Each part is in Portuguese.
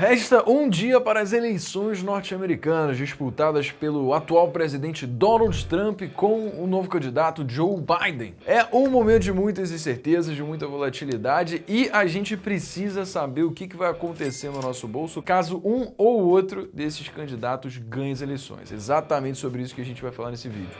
Resta um dia para as eleições norte-americanas, disputadas pelo atual presidente Donald Trump com o novo candidato Joe Biden. É um momento de muitas incertezas, de muita volatilidade e a gente precisa saber o que vai acontecer no nosso bolso caso um ou outro desses candidatos ganhe as eleições. Exatamente sobre isso que a gente vai falar nesse vídeo.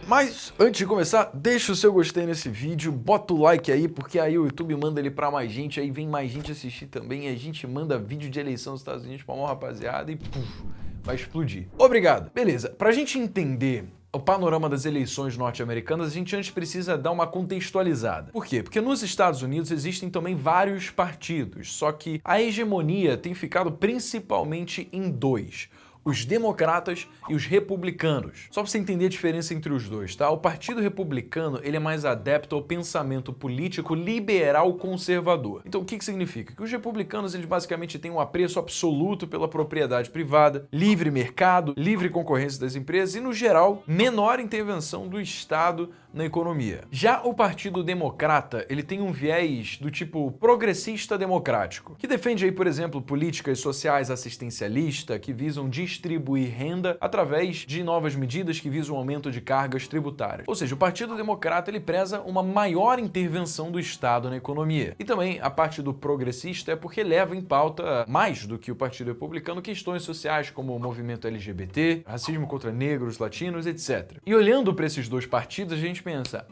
Mas antes de começar, deixa o seu gostei nesse vídeo, bota o like aí, porque aí o YouTube manda ele pra mais gente, aí vem mais gente assistir também, e a gente manda vídeo de eleição nos Estados Unidos pra uma rapaziada e puf, vai explodir. Obrigado. Beleza, pra gente entender o panorama das eleições norte-americanas, a gente antes precisa dar uma contextualizada. Por quê? Porque nos Estados Unidos existem também vários partidos, só que a hegemonia tem ficado principalmente em dois: os democratas e os republicanos. Só pra você entender a diferença entre os dois, tá? O Partido Republicano, ele é mais adepto ao pensamento político liberal conservador. Então, o que significa? Que os republicanos, eles basicamente têm um apreço absoluto pela propriedade privada, livre mercado, livre concorrência das empresas e, no geral, menor intervenção do Estado na economia. Já o Partido Democrata, ele tem um viés do tipo progressista democrático, que defende aí, por exemplo, políticas sociais assistencialistas que visam distribuir renda através de novas medidas que visam o aumento de cargas tributárias. Ou seja, o Partido Democrata, ele preza uma maior intervenção do Estado na economia. E também a parte do progressista é porque leva em pauta, mais do que o Partido Republicano, questões sociais como o movimento LGBT, racismo contra negros, latinos, etc. E olhando para esses dois partidos, a gente pensa,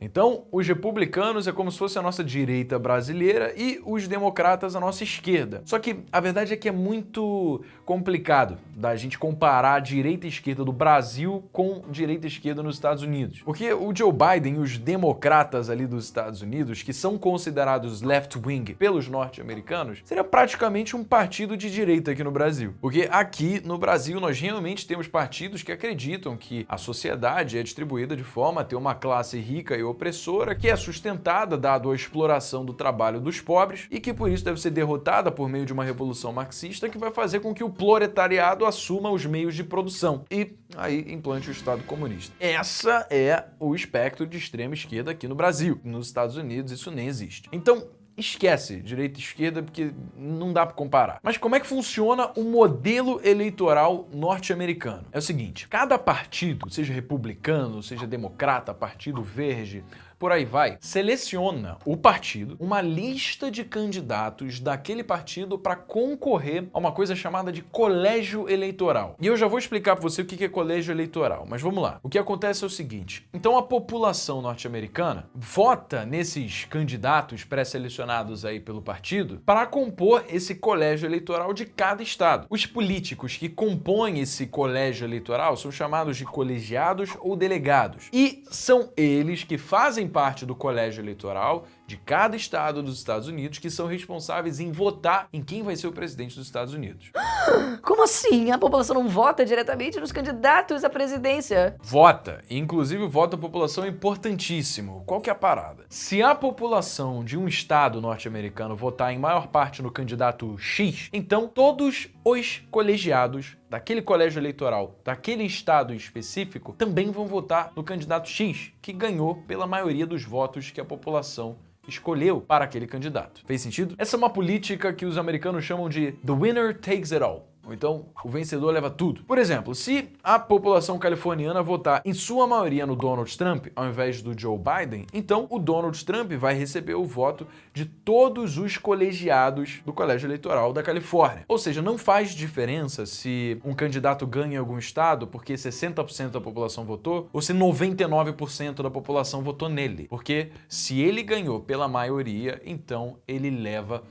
então os republicanos é como se fosse a nossa direita brasileira e os democratas a nossa esquerda. Só que a verdade é que é muito complicado da gente comparar a direita e esquerda do Brasil com direita e esquerda nos Estados Unidos. Porque o Joe Biden e os democratas ali dos Estados Unidos, que são considerados left-wing pelos norte-americanos, seria praticamente um partido de direita aqui no Brasil. Porque aqui no Brasil nós realmente temos partidos que acreditam que a sociedade é distribuída de forma a ter uma classe rica e opressora que é sustentada dado a exploração do trabalho dos pobres e que por isso deve ser derrotada por meio de uma revolução marxista que vai fazer com que o proletariado assuma os meios de produção e aí implante o Estado comunista. Essa é o espectro de extrema esquerda aqui no Brasil. Nos Estados Unidos isso nem existe. Então, esquece direita e esquerda porque não dá para comparar. Mas como é que funciona o modelo eleitoral norte-americano? É o seguinte, cada partido, seja republicano, seja democrata, partido verde, por aí vai, seleciona o partido, uma lista de candidatos daquele partido para concorrer a uma coisa chamada de colégio eleitoral. E eu já vou explicar para você o que é colégio eleitoral, mas vamos lá. O que acontece é o seguinte, então a população norte-americana vota nesses candidatos pré-selecionados aí pelo partido para compor esse colégio eleitoral de cada estado. Os políticos que compõem esse colégio eleitoral são chamados de colegiados ou delegados. E são eles que fazem parte do colégio eleitoral de cada estado dos Estados Unidos que são responsáveis em votar em quem vai ser o presidente dos Estados Unidos. Como assim? A população não vota diretamente nos candidatos à presidência? Vota. Inclusive, o voto da população é importantíssimo. Qual que é a parada? Se a população de um estado norte-americano votar em maior parte no candidato X, então todos os colegiados daquele colégio eleitoral, daquele estado específico, também vão votar no candidato X, que ganhou pela maioria dos votos que a população escolheu para aquele candidato. Fez sentido? Essa é uma política que os americanos chamam de "the winner takes it all". Ou então, o vencedor leva tudo. Por exemplo, se a população californiana votar em sua maioria no Donald Trump ao invés do Joe Biden, então o Donald Trump vai receber o voto de todos os colegiados do colégio eleitoral da Califórnia. Ou seja, não faz diferença se um candidato ganha em algum estado porque 60% da população votou ou se 99% da população votou nele. Porque se ele ganhou pela maioria, então ele leva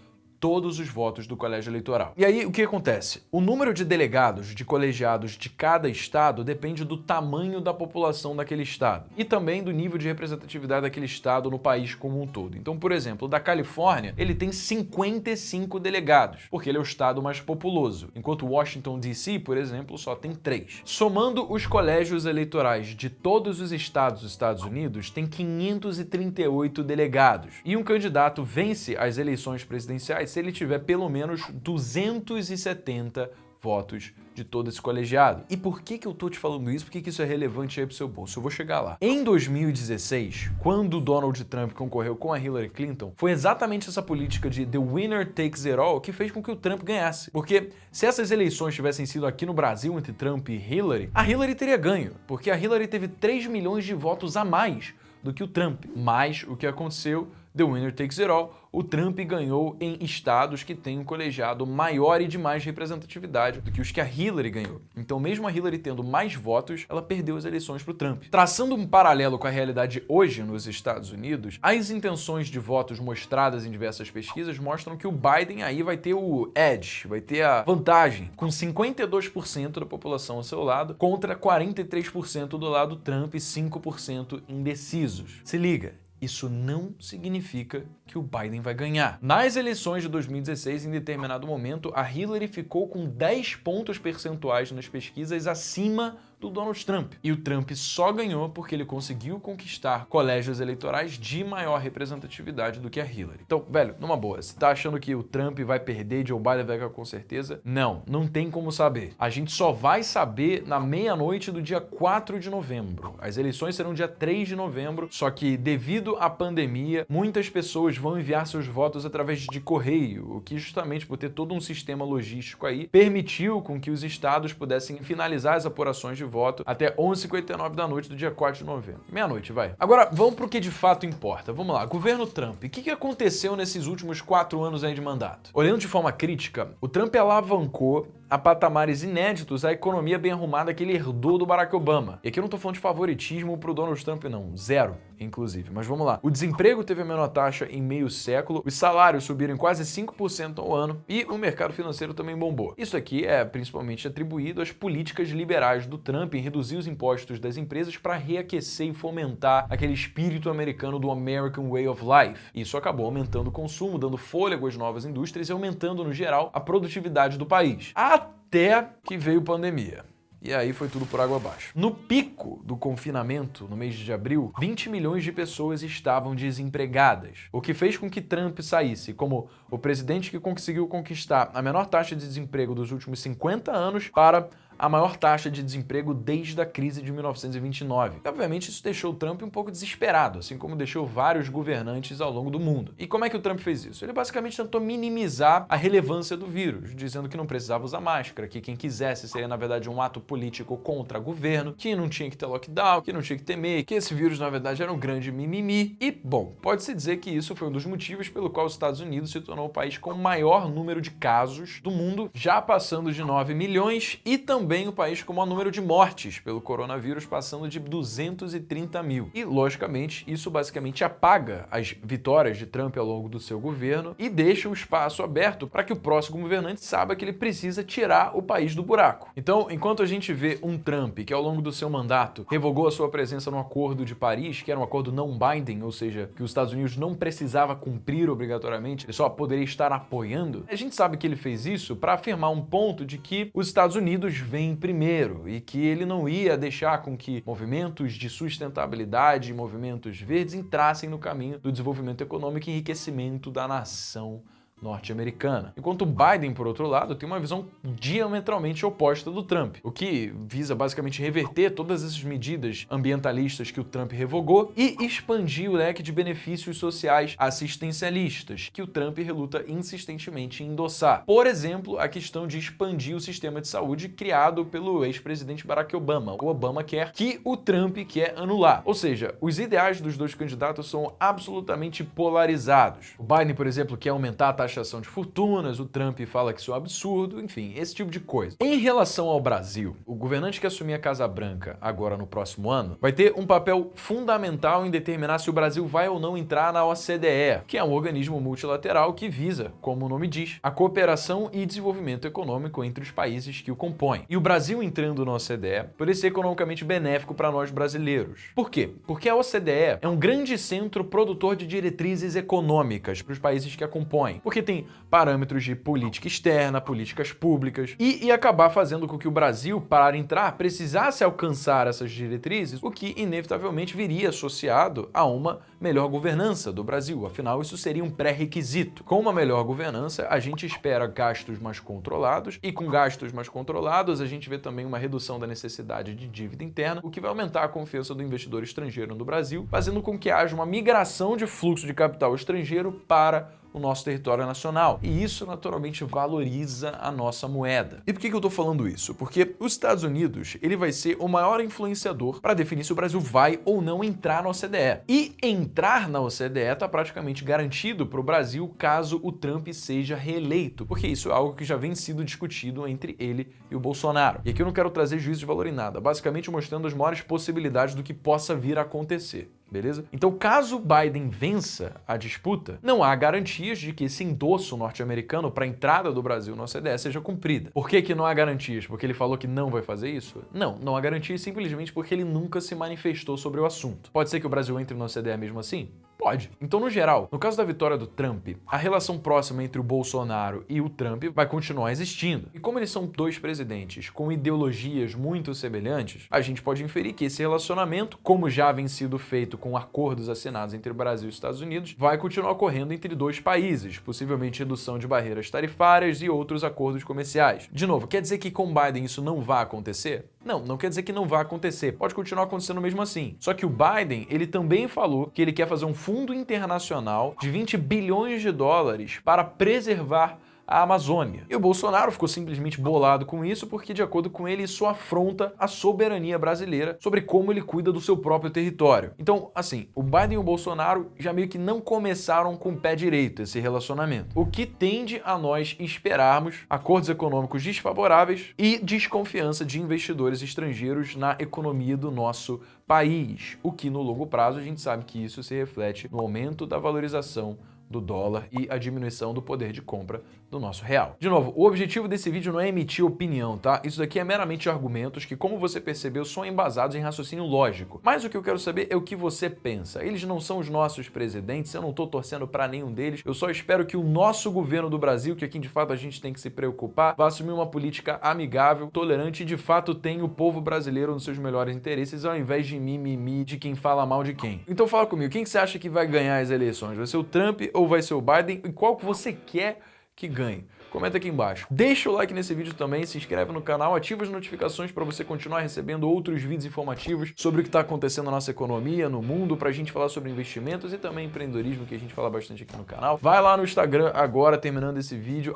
todos os votos do colégio eleitoral. E aí, o que acontece? O número de delegados, de colegiados de cada estado depende do tamanho da população daquele estado e também do nível de representatividade daquele estado no país como um todo. Então, por exemplo, o da Califórnia, ele tem 55 delegados, porque ele é o estado mais populoso, enquanto Washington, D.C., por exemplo, só tem 3. Somando os colégios eleitorais de todos os estados dos Estados Unidos, tem 538 delegados. E um candidato vence as eleições presidenciais se ele tiver pelo menos 270 votos de todo esse colegiado. E por que eu tô te falando isso? Por que isso é relevante aí pro seu bolso? Eu vou chegar lá. Em 2016, quando o Donald Trump concorreu com a Hillary Clinton, foi exatamente essa política de the winner takes it all que fez com que o Trump ganhasse. Porque se essas eleições tivessem sido aqui no Brasil entre Trump e Hillary, a Hillary teria ganho, porque a Hillary teve 3 milhões de votos a mais do que o Trump. Mas o que aconteceu? The winner takes it all. O Trump ganhou em estados que têm um colegiado maior e de mais representatividade do que os que a Hillary ganhou. Então, mesmo a Hillary tendo mais votos, ela perdeu as eleições para o Trump. Traçando um paralelo com a realidade hoje nos Estados Unidos, as intenções de votos mostradas em diversas pesquisas mostram que o Biden aí vai ter o edge, vai ter a vantagem, com 52% da população ao seu lado, contra 43% do lado Trump e 5% indecisos. Se liga. Isso não significa que o Biden vai ganhar. Nas eleições de 2016, em determinado momento, a Hillary ficou com 10 pontos percentuais nas pesquisas acima do Donald Trump. E o Trump só ganhou porque ele conseguiu conquistar colégios eleitorais de maior representatividade do que a Hillary. Então, velho, numa boa, você tá achando que o Trump vai perder, Joe Biden vai ganhar com certeza? Não tem como saber. A gente só vai saber na meia-noite do dia 4 de novembro. As eleições serão dia 3 de novembro, só que devido à pandemia, muitas pessoas vão enviar seus votos através de correio, o que justamente por ter todo um sistema logístico aí, permitiu com que os estados pudessem finalizar as apurações de voto até 11h59 da noite do dia 4 de novembro. Meia-noite, vai. Agora, vamos pro que de fato importa. Vamos lá, governo Trump. O que aconteceu nesses últimos 4 anos aí de mandato? Olhando de forma crítica, o Trump alavancou a patamares inéditos a economia bem arrumada que ele herdou do Barack Obama. E aqui eu não tô falando de favoritismo pro Donald Trump, não. Zero, inclusive. Mas vamos lá. O desemprego teve a menor taxa em meio século, os salários subiram em quase 5% ao ano e o mercado financeiro também bombou. Isso aqui é principalmente atribuído às políticas liberais do Trump em reduzir os impostos das empresas para reaquecer e fomentar aquele espírito americano do American Way of Life. Isso acabou aumentando o consumo, dando fôlego às novas indústrias e aumentando, no geral, a produtividade do país. Até que veio pandemia. E aí foi tudo por água abaixo. No pico do confinamento, no mês de abril, 20 milhões de pessoas estavam desempregadas, o que fez com que Trump saísse como o presidente que conseguiu conquistar a menor taxa de desemprego dos últimos 50 anos para a maior taxa de desemprego desde a crise de 1929. E, obviamente, isso deixou o Trump um pouco desesperado, assim como deixou vários governantes ao longo do mundo. E como é que o Trump fez isso? Ele basicamente tentou minimizar a relevância do vírus, dizendo que não precisava usar máscara, que quem quisesse seria, na verdade, um ato político contra o governo, que não tinha que ter lockdown, que não tinha que temer, que esse vírus, na verdade, era um grande mimimi. E, bom, pode-se dizer que isso foi um dos motivos pelo qual os Estados Unidos se tornou o país com o maior número de casos do mundo, já passando de 9 milhões, e também o país com o maior número de mortes pelo coronavírus, passando de 230 mil. E, logicamente, isso basicamente apaga as vitórias de Trump ao longo do seu governo e deixa o espaço aberto para que o próximo governante saiba que ele precisa tirar o país do buraco. Então, enquanto a gente vê um Trump que, ao longo do seu mandato, revogou a sua presença no Acordo de Paris, que era um acordo não binding, ou seja, que os Estados Unidos não precisava cumprir obrigatoriamente, ele só poderia estar apoiando, a gente sabe que ele fez isso para afirmar um ponto de que os Estados Unidos vêm primeiro e que ele não ia deixar com que movimentos de sustentabilidade e movimentos verdes entrassem no caminho do desenvolvimento econômico e enriquecimento da nação norte-americana. Enquanto o Biden, por outro lado, tem uma visão diametralmente oposta do Trump, o que visa basicamente reverter todas essas medidas ambientalistas que o Trump revogou e expandir o leque de benefícios sociais assistencialistas que o Trump reluta insistentemente em endossar. Por exemplo, a questão de expandir o sistema de saúde criado pelo ex-presidente Barack Obama, o Obamacare, que o Trump quer anular. Ou seja, os ideais dos dois candidatos são absolutamente polarizados. O Biden, por exemplo, quer aumentar a taxação de fortunas, o Trump fala que isso é um absurdo, enfim, esse tipo de coisa. Em relação ao Brasil, o governante que assumir a Casa Branca agora no próximo ano vai ter um papel fundamental em determinar se o Brasil vai ou não entrar na OCDE, que é um organismo multilateral que visa, como o nome diz, a cooperação e desenvolvimento econômico entre os países que o compõem. E o Brasil entrando na OCDE poderia ser economicamente benéfico para nós brasileiros. Por quê? Porque a OCDE é um grande centro produtor de diretrizes econômicas para os países que a compõem. Porque porque tem parâmetros de política externa, políticas públicas, e acabar fazendo com que o Brasil, para entrar, precisasse alcançar essas diretrizes, o que inevitavelmente viria associado a uma melhor governança do Brasil. Afinal, isso seria um pré-requisito. Com uma melhor governança, a gente espera gastos mais controlados, e com gastos mais controlados, a gente vê também uma redução da necessidade de dívida interna, o que vai aumentar a confiança do investidor estrangeiro no Brasil, fazendo com que haja uma migração de fluxo de capital estrangeiro para o nosso território nacional. E isso, naturalmente, valoriza a nossa moeda. E por que eu tô falando isso? Porque os Estados Unidos, ele vai ser o maior influenciador para definir se o Brasil vai ou não entrar na OCDE. E entrar na OCDE está praticamente garantido para o Brasil caso o Trump seja reeleito, porque isso é algo que já vem sido discutido entre ele e o Bolsonaro. E aqui eu não quero trazer juízo de valor em nada, basicamente mostrando as maiores possibilidades do que possa vir a acontecer. Beleza? Então, caso Biden vença a disputa, não há garantias de que esse endosso norte-americano para a entrada do Brasil na OCDE seja cumprida. Por que não há garantias? Porque ele falou que não vai fazer isso? Não há garantias simplesmente porque ele nunca se manifestou sobre o assunto. Pode ser que o Brasil entre na OCDE mesmo assim? Pode. Então, no geral, no caso da vitória do Trump, a relação próxima entre o Bolsonaro e o Trump vai continuar existindo. E como eles são dois presidentes com ideologias muito semelhantes, a gente pode inferir que esse relacionamento, como já vem sido feito com acordos assinados entre o Brasil e os Estados Unidos, vai continuar ocorrendo entre dois países, possivelmente redução de barreiras tarifárias e outros acordos comerciais. De novo, quer dizer que com Biden isso não vai acontecer? Não quer dizer que não vai acontecer. Pode continuar acontecendo mesmo assim. Só que o Biden, ele também falou que ele quer fazer um fundo internacional de 20 bilhões de dólares para preservar a Amazônia. E o Bolsonaro ficou simplesmente bolado com isso porque, de acordo com ele, isso afronta a soberania brasileira sobre como ele cuida do seu próprio território. Então, assim, o Biden e o Bolsonaro já meio que não começaram com o pé direito esse relacionamento, o que tende a nós esperarmos acordos econômicos desfavoráveis e desconfiança de investidores estrangeiros na economia do nosso país, o que no longo prazo a gente sabe que isso se reflete no aumento da valorização do dólar e a diminuição do poder de compra do nosso real. De novo, o objetivo desse vídeo não é emitir opinião, tá? Isso daqui é meramente argumentos que, como você percebeu, são embasados em raciocínio lógico. Mas o que eu quero saber é o que você pensa. Eles não são os nossos presidentes, eu não tô torcendo pra nenhum deles. Eu só espero que o nosso governo do Brasil, que aqui de fato a gente tem que se preocupar, vá assumir uma política amigável, tolerante e de fato tenha o povo brasileiro nos seus melhores interesses, ao invés de mimimi de quem fala mal de quem. Então fala comigo, quem que você acha que vai ganhar as eleições? Vai ser o Trump ou vai ser o Biden? E qual que você quer que ganhe? Comenta aqui embaixo. Deixa o like nesse vídeo também, se inscreve no canal, ativa as notificações para você continuar recebendo outros vídeos informativos sobre o que está acontecendo na nossa economia, no mundo, para a gente falar sobre investimentos e também empreendedorismo, que a gente fala bastante aqui no canal. Vai lá no Instagram agora, terminando esse vídeo,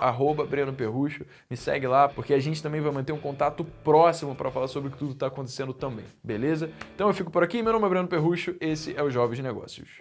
@BrenoPerrucho, me segue lá, porque a gente também vai manter um contato próximo para falar sobre o que tudo está acontecendo também, beleza? Então eu fico por aqui, meu nome é Breno Perrucho, esse é o Jovens Negócios.